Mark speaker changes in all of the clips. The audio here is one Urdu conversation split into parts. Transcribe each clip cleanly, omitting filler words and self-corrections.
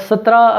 Speaker 1: 17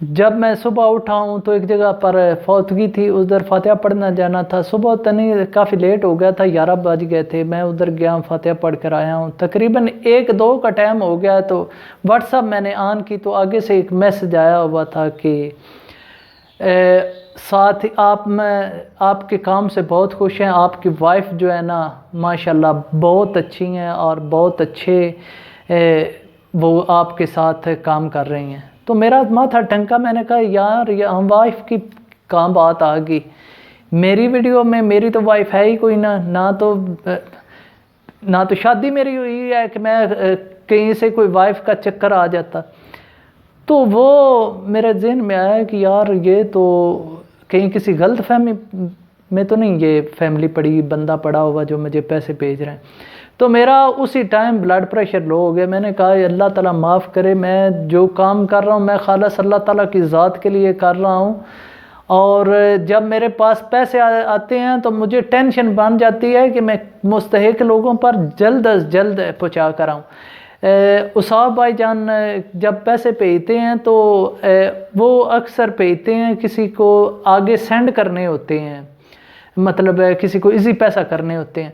Speaker 1: جب میں صبح اٹھا ہوں تو ایک جگہ پر فوتگی تھی، ادھر فاتحہ پڑھنا جانا تھا. صبح تنی کافی لیٹ ہو گیا تھا، 11 بج گئے تھے. میں ادھر گیا، فاتحہ پڑھ کر آیا ہوں. تقریباً 1-2 کا ٹائم ہو گیا تو واٹس ایپ میں نے آن کی تو آگے سے ایک میسج آیا ہوا تھا کہ ساتھ آپ کے کام سے بہت خوش ہیں. آپ کی وائف جو ہے نا ماشاءاللہ بہت اچھی ہیں اور بہت اچھے وہ آپ کے ساتھ کام کر رہی ہیں. تو میرا ماتھا ٹنکا. میں نے کہا یار یہ ہم وائف کی کام بات آ گئی میری ویڈیو میں. میری تو وائف ہے ہی کوئی نہ تو شادی میری ہوئی ہے کہ میں کہیں سے کوئی وائف کا چکر آ جاتا. تو وہ میرے ذہن میں آیا کہ یار یہ تو کہیں کسی غلط فہمی میں تو نہیں یہ فیملی پڑی بندہ پڑا ہوا جو مجھے پیسے بھیج رہے ہیں. تو میرا اسی ٹائم بلڈ پریشر لو ہو گیا. میں نے کہا اللہ تعالیٰ معاف کرے، میں جو کام کر رہا ہوں میں خالص اللہ تعالیٰ کی ذات کے لیے کر رہا ہوں. اور جب میرے پاس پیسے آتے ہیں تو مجھے ٹینشن بن جاتی ہے کہ میں مستحق لوگوں پر جلد از جلد پہنچا کر آؤں. اصحاب بھائی جان جب پیسے بھیجتے ہیں تو وہ اکثر بھیجتے ہیں کسی کو آگے سینڈ کرنے ہوتے ہیں، مطلب کسی کو ایزی پیسہ کرنے ہوتے ہیں.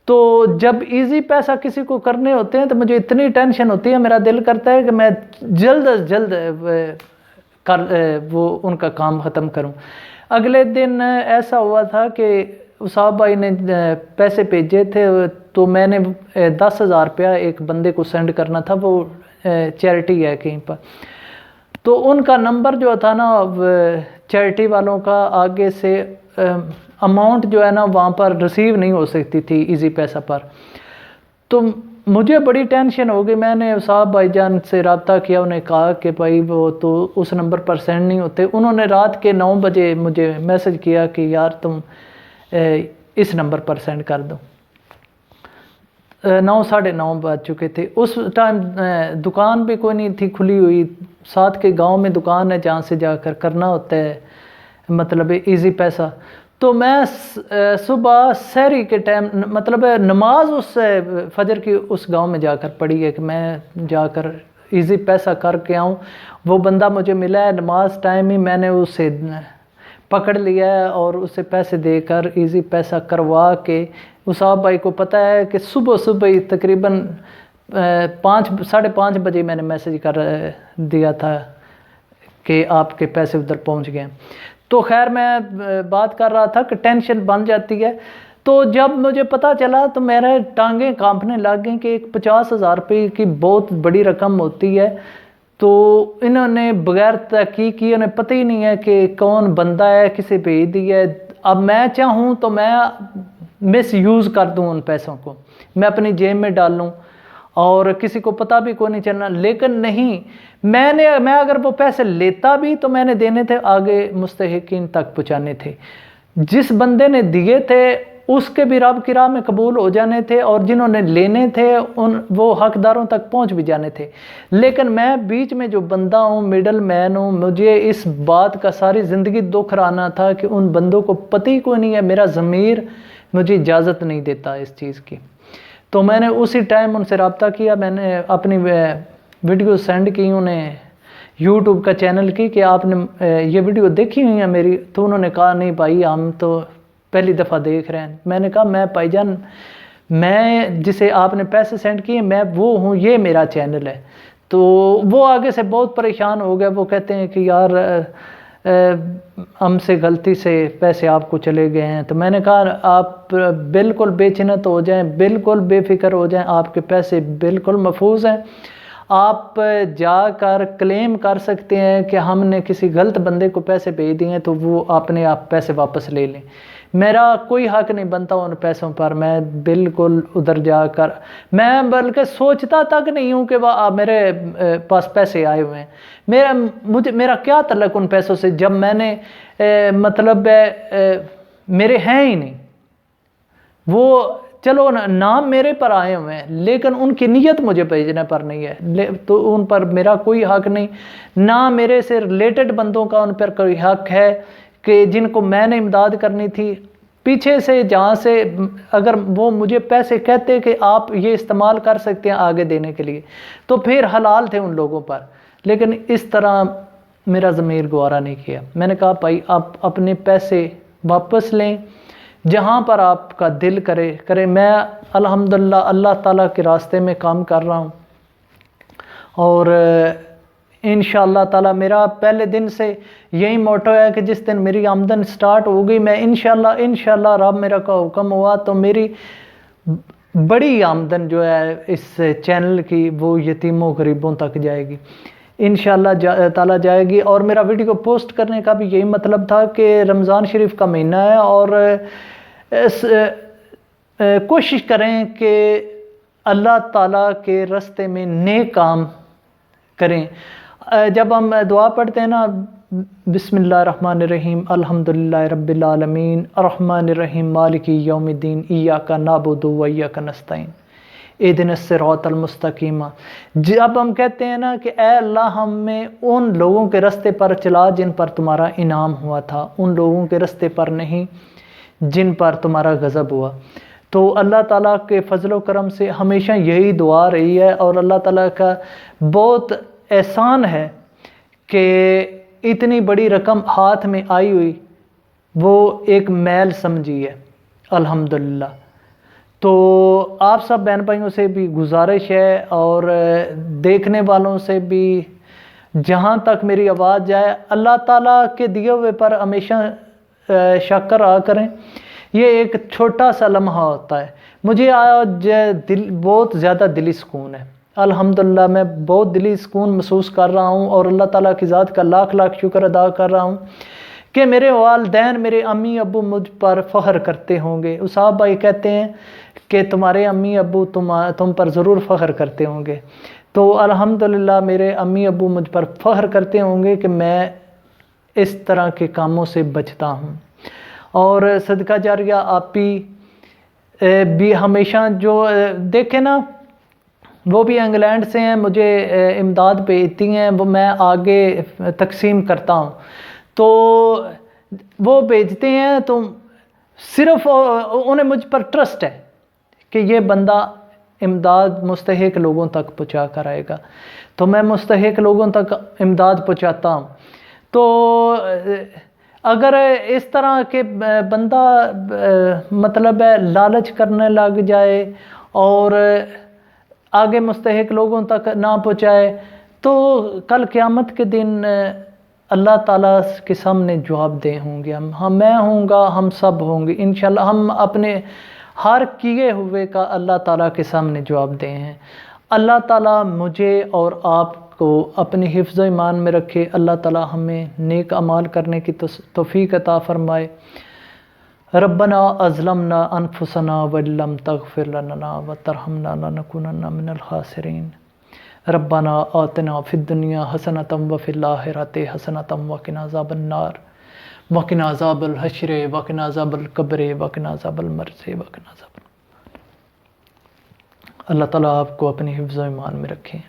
Speaker 1: تو جب ایزی پیسہ کسی کو کرنے ہوتے ہیں تو مجھے اتنی ٹینشن ہوتی ہے، میرا دل کرتا ہے کہ میں جلد از جلد وہ ان کا کام ختم کروں. اگلے دن ایسا ہوا تھا کہ اصحاب بھائی نے پیسے بھیجے تھے تو میں نے 10,000 روپیہ ایک بندے کو سینڈ کرنا تھا، وہ چیریٹی ہے کہیں پر. تو ان کا نمبر جو تھا نا چیریٹی والوں کا آگے سے اماؤنٹ جو ہے نا وہاں پر ریسیو نہیں ہو سکتی تھی ایزی پیسہ پر. تو مجھے بڑی ٹینشن ہو گئی. میں نے صاحب بھائی جان سے رابطہ کیا، انہیں کہا کہ بھائی وہ تو اس نمبر پر سینڈ نہیں ہوتے. انہوں نے رات کے 9 بجے مجھے میسج کیا کہ یار تم اس نمبر پر سینڈ کر دو. 9 ساڑھے 9 بج چکے تھے اس ٹائم. دکان بھی کوئی نہیں تھی کھلی ہوئی، ساتھ کے گاؤں میں دکان ہے جہاں سے جا کر کرنا ہوتا ہے مطلب ایزی پیسہ. تو میں صبح سحری کے ٹائم مطلب نماز اس فجر کی اس گاؤں میں جا کر پڑھی ہے کہ میں جا کر ایزی پیسہ کر کے آؤں. وہ بندہ مجھے ملا ہے نماز ٹائم ہی، میں نے اسے پکڑ لیا ہے اور اسے پیسے دے کر ایزی پیسہ کروا کے. اصحاب بھائی کو پتہ ہے کہ صبح ہی تقریباً 5-5:30 بجے میں نے میسج کر دیا تھا کہ آپ کے پیسے ادھر پہنچ گئے. تو خیر میں بات کر رہا تھا کہ ٹینشن بن جاتی ہے. تو جب مجھے پتہ چلا تو میرے ٹانگیں کانپنے لگ گئیں کہ ایک 50,000 روپے کی بہت بڑی رقم ہوتی ہے. تو انہوں نے بغیر تحقیق کی، انہیں پتہ ہی نہیں ہے کہ کون بندہ ہے، کسے بھیج دی ہے. اب میں چاہوں تو میں مس یوز کر دوں ان پیسوں کو، میں اپنی جیب میں ڈال لوں اور کسی کو پتہ بھی کوئی نہیں چلنا. لیکن نہیں، میں اگر وہ پیسے لیتا بھی تو میں نے دینے تھے آگے مستحقین تک پہنچانے تھے. جس بندے نے دیے تھے اس کے بھی رب کی راہ میں قبول ہو جانے تھے اور جنہوں نے لینے تھے وہ حقداروں تک پہنچ بھی جانے تھے. لیکن میں بیچ میں جو بندہ ہوں، مڈل مین ہوں، مجھے اس بات کا ساری زندگی دکھ رہا تھا کہ ان بندوں کو پتہ ہی کوئی نہیں ہے، میرا ضمیر مجھے اجازت نہیں دیتا اس چیز کی. تو میں نے اسی ٹائم ان سے رابطہ کیا، میں نے اپنی ویڈیو سینڈ کی انہیں یوٹیوب کا چینل کی کہ آپ نے یہ ویڈیو دیکھی ہوئی ہے میری. تو انہوں نے کہا نہیں بھائی ہم تو پہلی دفعہ دیکھ رہے ہیں. میں نے کہا میں بھائی جان میں جسے آپ نے پیسے سینڈ کیے میں وہ ہوں، یہ میرا چینل ہے. تو وہ آگے سے بہت پریشان ہو گئے. وہ کہتے ہیں کہ یار ہم سے غلطی سے پیسے آپ کو چلے گئے ہیں. تو میں نے کہا آپ بالکل بے چنت ہو جائیں، بالکل بے فکر ہو جائیں، آپ کے پیسے بالکل محفوظ ہیں. آپ جا کر کلیم کر سکتے ہیں کہ ہم نے کسی غلط بندے کو پیسے بھیج دیے ہیں تو وہ اپنے آپ پیسے واپس لے لیں. میرا کوئی حق نہیں بنتا ان پیسوں پر. میں بالکل ادھر جا کر میں بلکہ سوچتا تک نہیں ہوں کہ وہ میرے پاس پیسے آئے ہوئے ہیں. میرا کیا تعلق ان پیسوں سے جب میں نے مطلب میرے ہیں ہی نہیں. وہ چلو نام میرے پر آئے ہوئے ہیں لیکن ان کی نیت مجھے بھیجنے پر نہیں ہے، تو ان پر میرا کوئی حق نہیں. نہ میرے سے ریلیٹڈ بندوں کا ان پر کوئی حق ہے کہ جن کو میں نے امداد کرنی تھی. پیچھے سے جہاں سے اگر وہ مجھے پیسے کہتے کہ آپ یہ استعمال کر سکتے ہیں آگے دینے کے لیے تو پھر حلال تھے ان لوگوں پر. لیکن اس طرح میرا ضمیر گوارا نہیں کیا. میں نے کہا بھائی آپ اپنے پیسے واپس لیں، جہاں پر آپ کا دل کرے. میں الحمدللہ اللہ تعالیٰ کے راستے میں کام کر رہا ہوں، اور انشاءاللہ تعالیٰ میرا پہلے دن سے یہی موٹو ہے کہ جس دن میری آمدن سٹارٹ ہو گئی، میں انشاءاللہ رب میرا کا حکم ہوا تو میری بڑی آمدن جو ہے اس چینل کی وہ یتیموں غریبوں تک جائے گی انشاءاللہ تعالیٰ جائے گی. اور میرا ویڈیو پوسٹ کرنے کا بھی یہی مطلب تھا کہ رمضان شریف کا مہینہ ہے، اور کوشش کریں کہ اللہ تعالیٰ کے راستے میں نیک کام کریں. جب ہم دعا پڑھتے ہیں نا، بسم اللہ الرحمن الرحیم الحمدللہ رب العالمین الرحمن الرحیم مالک یوم الدین ایاک نعبد و ایاک نستعین اہدنا الصراط المستقیم. جب ہم کہتے ہیں نا کہ اے اللہ ہمیں ان لوگوں کے راستے پر چلا جن پر تمہارا انعام ہوا تھا، ان لوگوں کے راستے پر نہیں جن پر تمہارا غضب ہوا. تو اللہ تعالیٰ کے فضل و کرم سے ہمیشہ یہی دعا رہی ہے، اور اللہ تعالیٰ کا بہت احسان ہے کہ اتنی بڑی رقم ہاتھ میں آئی ہوئی وہ ایک میل سمجھی ہے الحمدللہ. تو آپ سب بہن بھائیوں سے بھی گزارش ہے، اور دیکھنے والوں سے بھی، جہاں تک میری آواز جائے اللہ تعالیٰ کے دیے ہوئے پر ہمیشہ شکر آ کریں. یہ ایک چھوٹا سا لمحہ ہوتا ہے. مجھے آج بہت زیادہ دلی سکون ہے الحمدللہ. میں بہت دلی سکون محسوس کر رہا ہوں، اور اللہ تعالیٰ کی ذات کا لاکھ لاکھ شکر ادا کر رہا ہوں کہ میرے والدین، میرے امی ابو مجھ پر فخر کرتے ہوں گے. اصحاب بھائی کہتے ہیں کہ تمہارے امی ابو تم پر ضرور فخر کرتے ہوں گے. تو الحمدللہ میرے امی ابو مجھ پر فخر کرتے ہوں گے کہ میں اس طرح کے کاموں سے بچتا ہوں. اور صدقہ جاریہ آپ بھی ہمیشہ جو دیکھیں نا، وہ بھی انگلینڈ سے ہیں، مجھے امداد بھیجتی ہیں، وہ میں آگے تقسیم کرتا ہوں. تو وہ بھیجتے ہیں تو صرف انہیں مجھ پر ٹرسٹ ہے کہ یہ بندہ امداد مستحق لوگوں تک پہنچا کر آئے گا. تو میں مستحق لوگوں تک امداد پہنچاتا ہوں. تو اگر اس طرح کے بندہ مطلب ہے لالچ کرنے لگ جائے اور آگے مستحق لوگوں تک نہ پہنچائے، تو کل قیامت کے دن اللہ تعالیٰ کے سامنے جواب دہ ہوں گے. میں ہوں گا، ہم سب ہوں گے انشاءاللہ. ہم اپنے ہر کیے ہوئے کا اللہ تعالیٰ کے سامنے جواب دے ہیں. اللہ تعالیٰ مجھے اور آپ کو اپنی حفظ و ایمان میں رکھے. اللہ تعالیٰ ہمیں نیک اعمال کرنے کی توفیق عطا فرمائے. ربنا اظلمنا انفسنا وَإِن لَّمْ تَغْفِرْ لَنَا وَتَرْحَمْنَا لَنَكُونَنَّ مِنَ الْخَاسِرِينَ. ربنا آتنا فی الدنیا حسنۃ وفی الآخرۃ حسنۃ وقنا عذاب النار وقنا عذاب الحشر وقنا عذاب القبر وقنا عذاب المرض وقنا عذاب. اللہ تعالیٰ آپ کو اپنی حفظ و ایمان میں رکھیں.